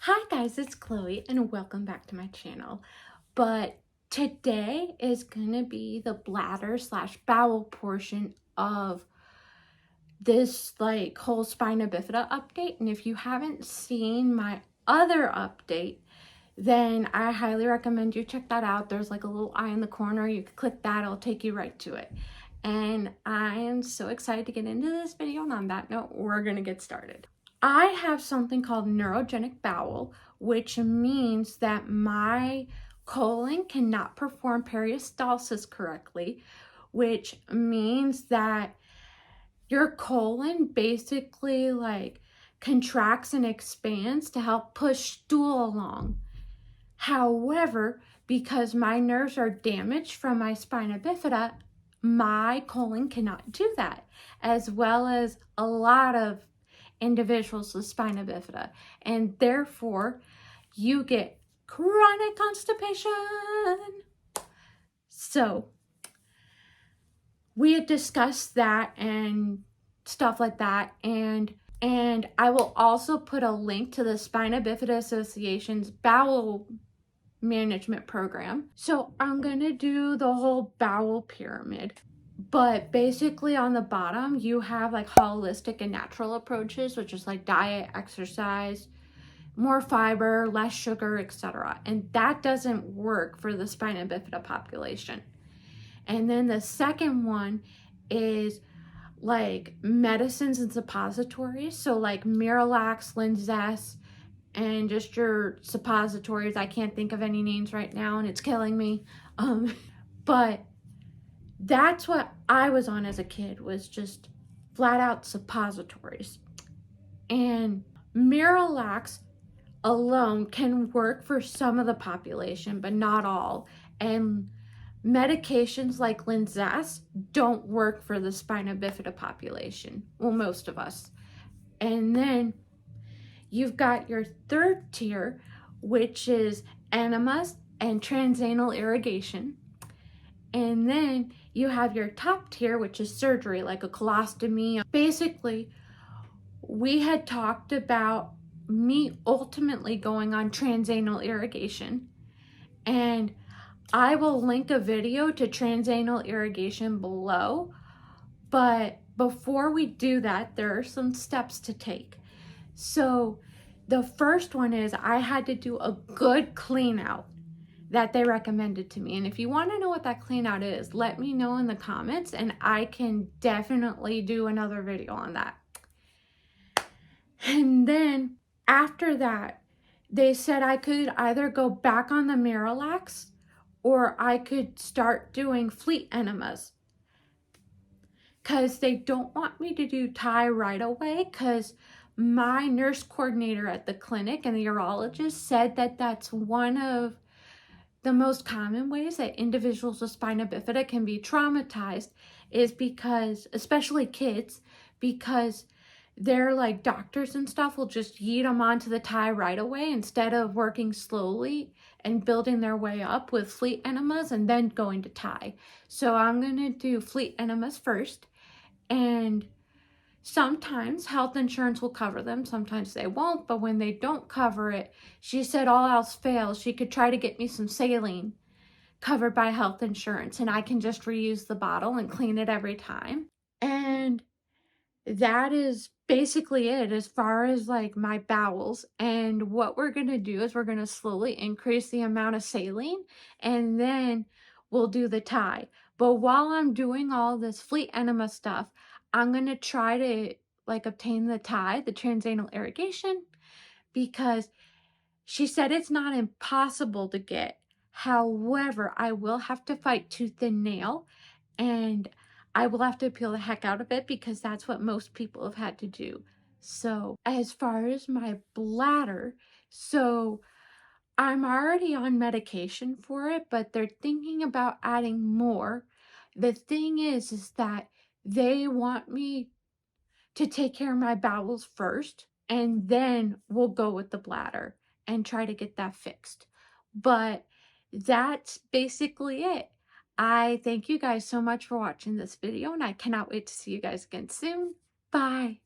Hi guys, it's Chloe and welcome back to my channel. But today is gonna be the bladder slash bowel portion of this whole spina bifida update. And if you haven't seen my other update, then I highly recommend you check that out. There's like a little eye in the corner. You can click that, it'll take you right to it. And I am so excited to get into this video. And on that note, we're gonna get started. I have something called neurogenic bowel, which means that my colon cannot perform peristalsis correctly, which means that your colon basically contracts and expands to help push stool along. However, because my nerves are damaged from my spina bifida, my colon cannot do that, as well as a lot of individuals with spina bifida, and therefore you get chronic constipation. So we had discussed that and stuff like that, and I will also put a link to the Spina Bifida Association's bowel management program. So I'm gonna do the whole bowel pyramid. But basically on the bottom, you have like holistic and natural approaches, which is like diet, exercise, more fiber, less sugar, etc. And that doesn't work for the spina bifida population. And then the second one is like medicines and suppositories. So like Miralax, Linzess, and just your suppositories. I can't think of any names right now and it's killing me. But that's what I was on as a kid, was just flat out suppositories. And Miralax alone can work for some of the population, but not all. And medications like Linzess don't work for the spina bifida population. Well, most of us. And then you've got your third tier, which is enemas and TransAnal irrigation. And then you have your top tier, which is surgery, like a colostomy. Basically, we had talked about me ultimately going on TransAnal irrigation. And I will link a video to TransAnal irrigation below. But before we do that, there are some steps to take. So the first one is I had to do a good clean out that they recommended to me. And if you want to know what that clean out is, let me know in the comments and I can definitely do another video on that. And then after that, they said I could either go back on the Miralax or I could start doing fleet enemas, because they don't want me to do Thai right away, because my nurse coordinator at the clinic and the urologist said that that's one of the most common ways that individuals with spina bifida can be traumatized, is because, especially kids, because they're like doctors and stuff will just yeet them onto the Thai right away instead of working slowly and building their way up with fleet enemas and then going to Thai. So I'm going to do fleet enemas first, and sometimes health insurance will cover them, sometimes they won't, but when they don't cover it, she said all else fails, she could try to get me some saline covered by health insurance and I can just reuse the bottle and clean it every time. And that is basically it as far as like my bowels. And what we're going to do is we're going to slowly increase the amount of saline and then we'll do the Thai. But while I'm doing all this fleet enema stuff, I'm going to try to obtain the Thai, the TransAnal irrigation, because she said it's not impossible to get. However, I will have to fight tooth and nail, and I will have to peel the heck out of it because that's what most people have had to do. So as far as my bladder, so I'm already on medication for it, but they're thinking about adding more. The thing is that they want me to take care of my bowels first, and then we'll go with the bladder and try to get that fixed. But that's basically it. I thank you guys so much for watching this video, and I cannot wait to see you guys again soon. Bye.